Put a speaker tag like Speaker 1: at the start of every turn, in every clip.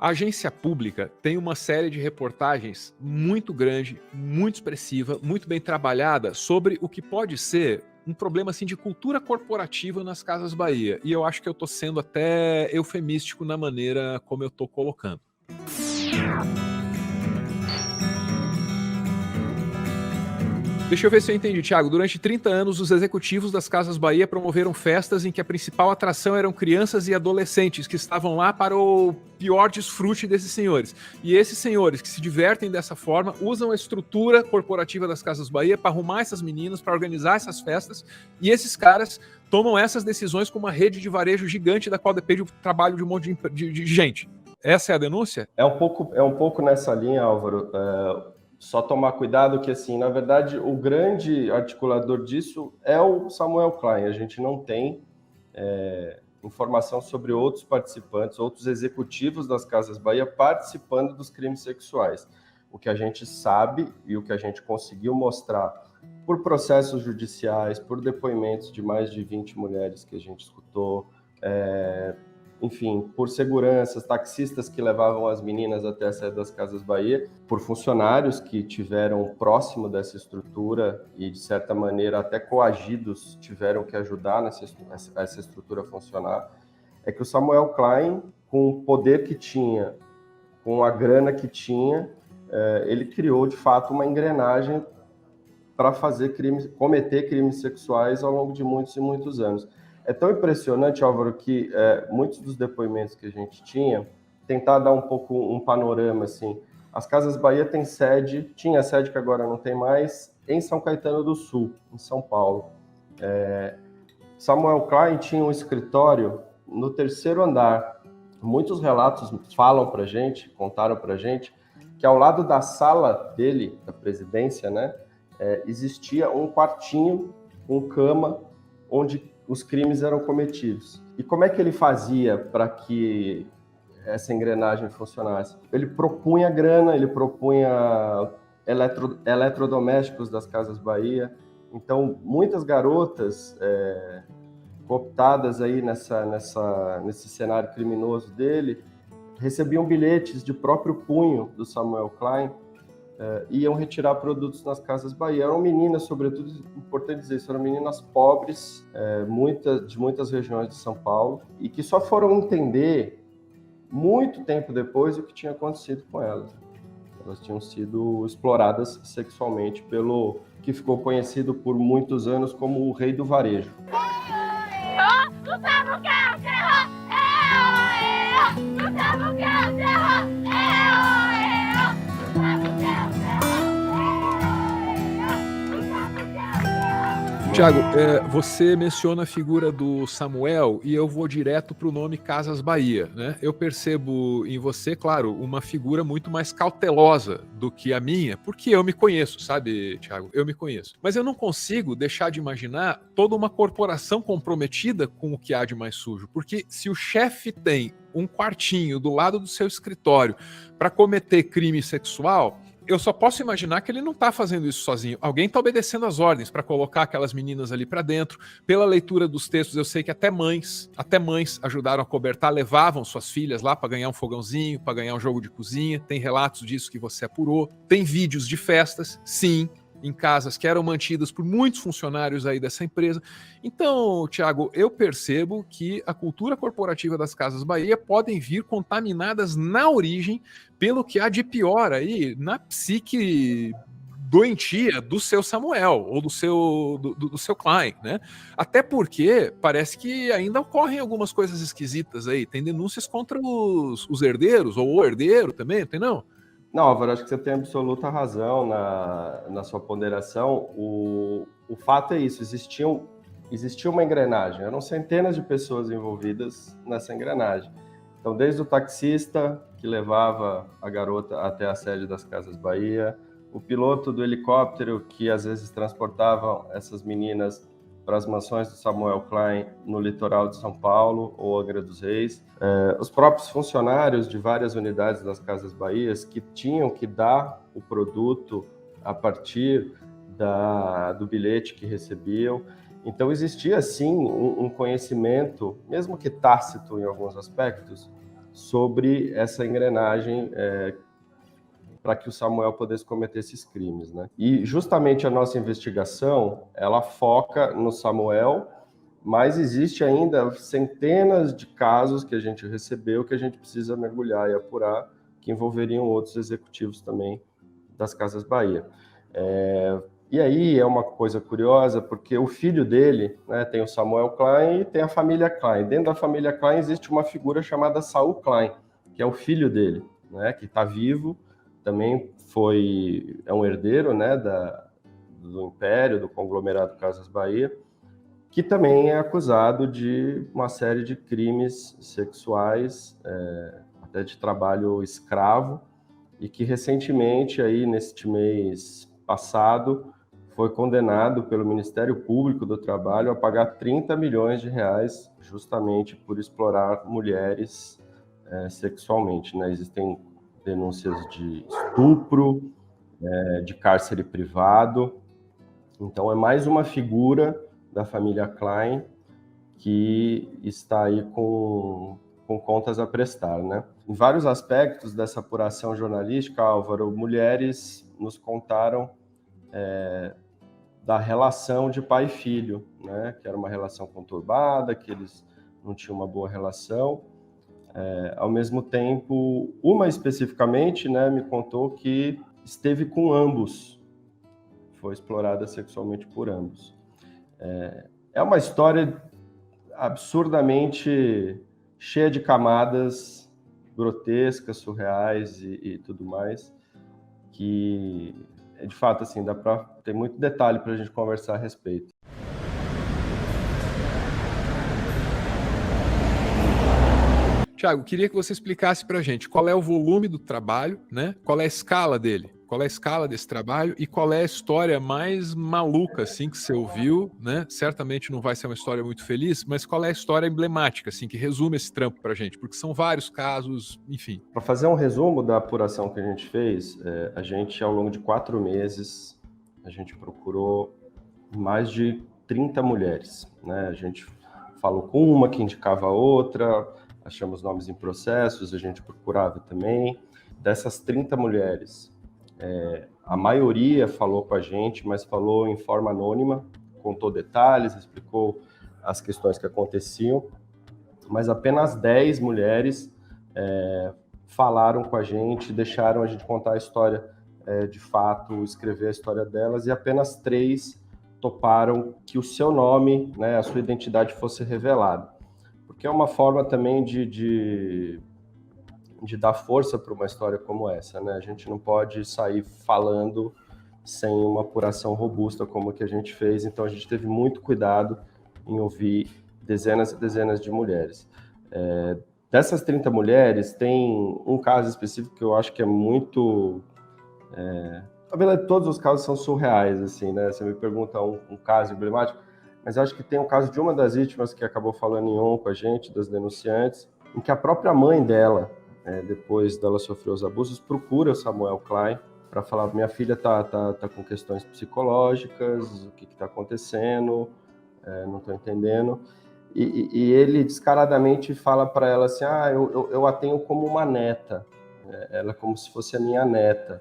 Speaker 1: A agência pública tem uma série de reportagens muito grande, muito expressiva, muito bem trabalhada sobre o que pode ser um problema assim de cultura corporativa nas Casas Bahia. E eu acho que eu tô sendo até eufemístico na maneira como eu tô colocando. Deixa eu ver se eu entendi, Thiago. Durante 30 anos, os executivos das Casas Bahia promoveram festas em que a principal atração eram crianças e adolescentes que estavam lá para o pior desfrute desses senhores. E esses senhores que se divertem dessa forma usam a estrutura corporativa das Casas Bahia para arrumar essas meninas, para organizar essas festas. E esses caras tomam essas decisões com uma rede de varejo gigante da qual depende o trabalho de um monte de gente. Essa é a denúncia?
Speaker 2: É um pouco nessa linha, Álvaro. Só tomar cuidado que, assim, na verdade, o grande articulador disso é o Samuel Klein. A gente não tem informação sobre outros participantes, outros executivos das Casas Bahia participando dos crimes sexuais. O que a gente sabe e o que a gente conseguiu mostrar por processos judiciais, por depoimentos de mais de 20 mulheres que a gente escutou, enfim, por seguranças, taxistas que levavam as meninas até a sede das Casas Bahia, por funcionários que tiveram próximo dessa estrutura e, de certa maneira, até coagidos, tiveram que ajudar essa estrutura funcionar, é que o Samuel Klein, com o poder que tinha, com a grana que tinha, ele criou, de fato, uma engrenagem para cometer crimes sexuais ao longo de muitos e muitos anos. É tão impressionante, Álvaro, que muitos dos depoimentos que a gente tinha, tentar dar um pouco um panorama, assim, as Casas Bahia tinha sede que agora não tem mais, em São Caetano do Sul, em São Paulo. Samuel Klein tinha um escritório no 3º andar. Muitos relatos contaram pra gente, que ao lado da sala dele, da presidência, né, existia um quartinho com cama, onde os crimes eram cometidos. E como é que ele fazia para que essa engrenagem funcionasse? Ele propunha grana, ele propunha eletrodomésticos das Casas Bahia. Então, muitas garotas cooptadas aí nesse cenário criminoso dele recebiam bilhetes de próprio punho do Samuel Klein, iam retirar produtos nas Casas Bahia. Eram meninas, sobretudo, importante dizer isso, eram meninas pobres, de muitas regiões de São Paulo, e que só foram entender muito tempo depois o que tinha acontecido com elas. Elas tinham sido exploradas sexualmente pelo que ficou conhecido por muitos anos como o rei do varejo.
Speaker 1: Thiago, você menciona a figura do Samuel e eu vou direto para o nome Casas Bahia, né? Eu percebo em você, claro, uma figura muito mais cautelosa do que a minha, porque eu me conheço, sabe, Thiago? Eu me conheço. Mas eu não consigo deixar de imaginar toda uma corporação comprometida com o que há de mais sujo, porque se o chefe tem um quartinho do lado do seu escritório para cometer crime sexual, eu só posso imaginar que ele não tá fazendo isso sozinho. Alguém tá obedecendo as ordens para colocar aquelas meninas ali para dentro. Pela leitura dos textos, eu sei que até mães ajudaram a cobertar, levavam suas filhas lá para ganhar um fogãozinho, para ganhar um jogo de cozinha. Tem relatos disso que você apurou. Tem vídeos de festas, sim, em casas que eram mantidas por muitos funcionários aí dessa empresa. Então, Thiago, eu percebo que a cultura corporativa das Casas Bahia podem vir contaminadas na origem pelo que há de pior aí na psique doentia do seu Samuel ou do seu Klein, né? Até porque parece que ainda ocorrem algumas coisas esquisitas aí. Tem denúncias contra os herdeiros, ou o herdeiro também, tem não?
Speaker 2: Não, Álvaro, acho que você tem absoluta razão na sua ponderação. O fato é isso, existia uma engrenagem, eram centenas de pessoas envolvidas nessa engrenagem. Então, desde o taxista que levava a garota até a sede das Casas Bahia, o piloto do helicóptero que às vezes transportava essas meninas para as mansões do Samuel Klein no litoral de São Paulo ou Angra dos Reis, os próprios funcionários de várias unidades das Casas Bahias que tinham que dar o produto a partir do bilhete que recebiam. Então existia sim um conhecimento, mesmo que tácito em alguns aspectos, sobre essa engrenagem para que o Samuel pudesse cometer esses crimes, né? E justamente a nossa investigação, ela foca no Samuel, mas existe ainda centenas de casos que a gente recebeu que a gente precisa mergulhar e apurar, que envolveriam outros executivos também das Casas Bahia. E aí é uma coisa curiosa, porque o filho dele, né, tem o Samuel Klein e tem a família Klein. Dentro da família Klein existe uma figura chamada Saul Klein, que é o filho dele, né, que está vivo, também é um herdeiro, né, do Império, do conglomerado Casas Bahia, que também é acusado de uma série de crimes sexuais, até de trabalho escravo, e que recentemente, aí, neste mês passado, foi condenado pelo Ministério Público do Trabalho a pagar 30 milhões de reais justamente por explorar mulheres sexualmente, né? Existem denúncias de estupro, de cárcere privado. Então, é mais uma figura da família Klein que está aí com contas a prestar, né? Em vários aspectos dessa apuração jornalística, Álvaro, mulheres nos contaram da relação de pai e filho, né? Que era uma relação conturbada, que eles não tinham uma boa relação. Ao mesmo tempo, uma especificamente, né, me contou que esteve com ambos, foi explorada sexualmente por ambos. É uma história absurdamente cheia de camadas grotescas, surreais e tudo mais, que de fato assim dá para ter muito detalhe para a gente conversar a respeito.
Speaker 1: Tiago, queria que você explicasse para a gente qual é o volume do trabalho, né? Qual é a escala dele, qual é a escala desse trabalho e qual é a história mais maluca assim que você ouviu, né? Certamente não vai ser uma história muito feliz, mas qual é a história emblemática assim que resume esse trampo para a gente, porque são vários casos, enfim.
Speaker 2: Para fazer um resumo da apuração que a gente fez, a gente ao longo de 4 meses a gente procurou mais de 30 mulheres, né? A gente falou com uma que indicava a outra, achamos nomes em processos, a gente procurava também. Dessas 30 mulheres, a maioria falou com a gente, mas falou em forma anônima, contou detalhes, explicou as questões que aconteciam, mas apenas 10 mulheres falaram com a gente, deixaram a gente contar a história de fato, escrever a história delas, e apenas 3 toparam que o seu nome, né, a sua identidade fosse revelada. Porque é uma forma também de dar força para uma história como essa, né? A gente não pode sair falando sem uma apuração robusta como a que a gente fez, então a gente teve muito cuidado em ouvir dezenas e dezenas de mulheres. Dessas 30 mulheres, tem um caso específico que eu acho que é muito... Na verdade, todos os casos são surreais, assim, né? Você me pergunta um caso emblemático, mas acho que tem o caso de uma das vítimas que acabou falando em on com a gente, das denunciantes, em que a própria mãe dela, depois dela sofrer os abusos, procura o Samuel Klein para falar: minha filha tá com questões psicológicas, o que está acontecendo, não estou entendendo. E ele descaradamente fala para ela assim: eu a tenho como uma neta, ela é como se fosse a minha neta.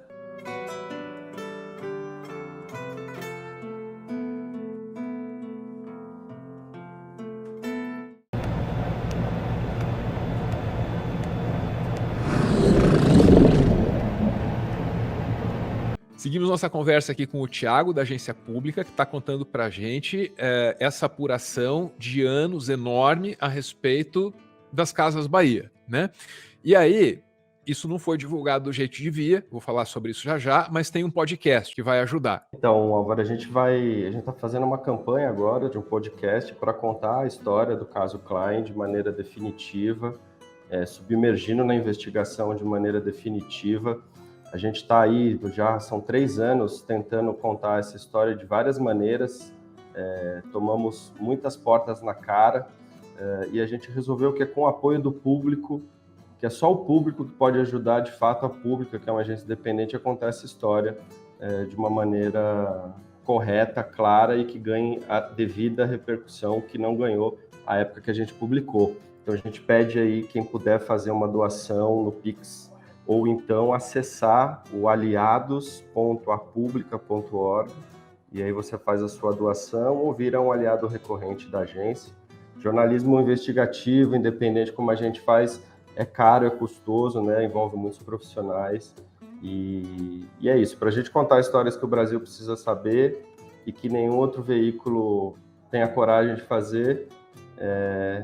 Speaker 1: Seguimos nossa conversa aqui com o Tiago, da Agência Pública, que está contando para a gente essa apuração de anos enorme a respeito das Casas Bahia, né? E aí, isso não foi divulgado do jeito que devia, vou falar sobre isso já já, mas tem um podcast que vai ajudar.
Speaker 2: Então, Álvaro, a gente está fazendo uma campanha agora de um podcast para contar a história do caso Klein de maneira definitiva, submergindo na investigação de maneira definitiva. A gente está aí, já são 3 anos, tentando contar essa história de várias maneiras, tomamos muitas portas na cara, e a gente resolveu que é com o apoio do público, que é só o público que pode ajudar de fato a Pública, que é uma agência independente, a contar essa história de uma maneira correta, clara e que ganhe a devida repercussão que não ganhou à época que a gente publicou. Então a gente pede aí quem puder fazer uma doação no Pix ou então acessar o aliados.apublica.org e aí você faz a sua doação ou vira um aliado recorrente da agência. Jornalismo investigativo, independente como a gente faz, é caro, é custoso, né? Envolve muitos profissionais e é isso. Para a gente contar histórias que o Brasil precisa saber e que nenhum outro veículo tem a coragem de fazer,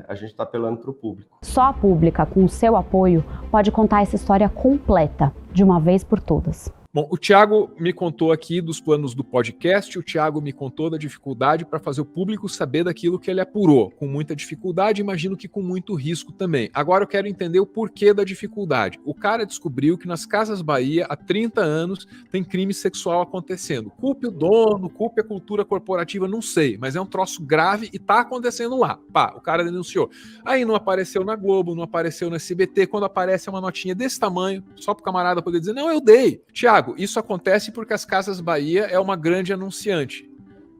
Speaker 2: a gente está apelando para o público.
Speaker 3: Só a Pública, com o seu apoio, pode contar essa história completa, de uma vez por todas.
Speaker 1: Bom, o Thiago me contou aqui dos planos do podcast, o Thiago me contou da dificuldade para fazer o público saber daquilo que ele apurou. Com muita dificuldade, imagino que com muito risco também. Agora eu quero entender o porquê da dificuldade. O cara descobriu que nas Casas Bahia, há 30 anos, tem crime sexual acontecendo. Culpe o dono, culpe a cultura corporativa, não sei, mas é um troço grave e tá acontecendo lá. Pá, o cara denunciou. Aí não apareceu na Globo, não apareceu no SBT, quando aparece uma notinha desse tamanho, só pro camarada poder dizer, não, eu dei. Thiago, isso acontece porque as Casas Bahia é uma grande anunciante.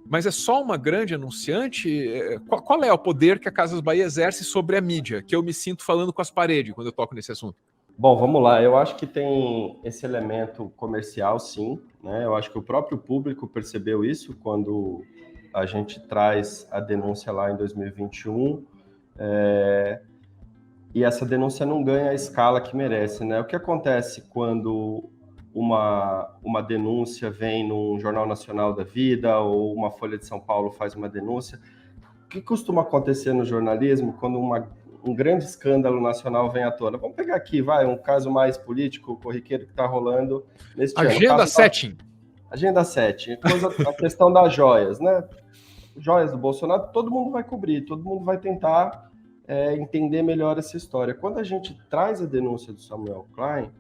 Speaker 1: Mas é só uma grande anunciante? Qual é o poder que a Casas Bahia exerce sobre a mídia? Que eu me sinto falando com as paredes quando eu toco nesse assunto.
Speaker 2: Bom, vamos lá. Eu acho que tem esse elemento comercial, sim, né? Eu acho que o próprio público percebeu isso quando a gente traz a denúncia lá em 2021. E essa denúncia não ganha a escala que merece, né? O que acontece quando uma denúncia vem num Jornal Nacional da Vida ou uma Folha de São Paulo faz uma denúncia? O que costuma acontecer no jornalismo quando um grande escândalo nacional vem à tona? Vamos pegar aqui, um caso mais político, corriqueiro que está rolando neste ano.
Speaker 1: Agenda setting.
Speaker 2: Agenda 7. A questão das joias, né? Joias do Bolsonaro, todo mundo vai cobrir, todo mundo vai tentar entender melhor essa história. Quando a gente traz a denúncia do Samuel Klein,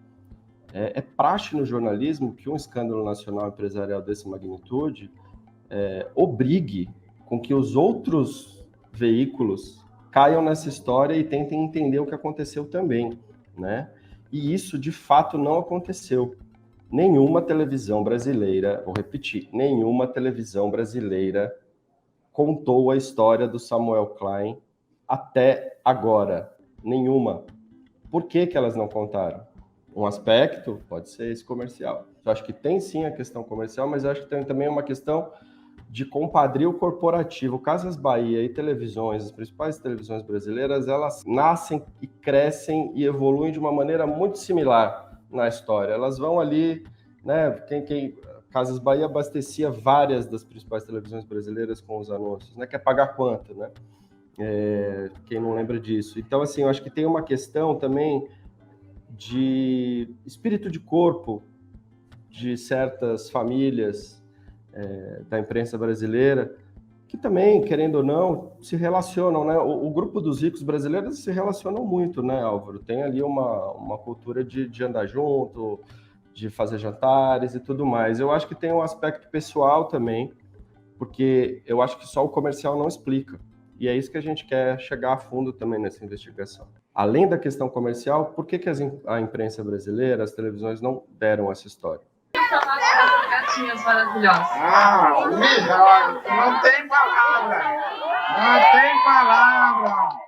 Speaker 2: é praxe no jornalismo que um escândalo nacional empresarial dessa magnitude obrigue com que os outros veículos caiam nessa história e tentem entender o que aconteceu também, né? E isso, de fato, não aconteceu. Nenhuma televisão brasileira, vou repetir, nenhuma televisão brasileira contou a história do Samuel Klein até agora. Nenhuma. Por que elas não contaram? Um aspecto pode ser esse comercial. Eu acho que tem sim a questão comercial, mas eu acho que tem também uma questão de compadrio corporativo. Casas Bahia e televisões, as principais televisões brasileiras, elas nascem e crescem e evoluem de uma maneira muito similar na história. Elas vão ali, né? Casas Bahia abastecia várias das principais televisões brasileiras com os anúncios, né? Quer pagar quanto, né? Quem não lembra disso? Então, assim, eu acho que tem uma questão também de espírito de corpo de certas famílias da imprensa brasileira, que também, querendo ou não, se relacionam, né? O grupo dos ricos brasileiros se relacionam muito, né, Álvaro? Tem ali uma cultura de andar junto, de fazer jantares e tudo mais. Eu acho que tem um aspecto pessoal também, porque eu acho que só o comercial não explica. E é isso que a gente quer chegar a fundo também nessa investigação. Além da questão comercial, por que a imprensa brasileira, as televisões não deram essa história?
Speaker 4: Gatinhas maravilhosas.
Speaker 5: Não tem palavra. Não tem palavra.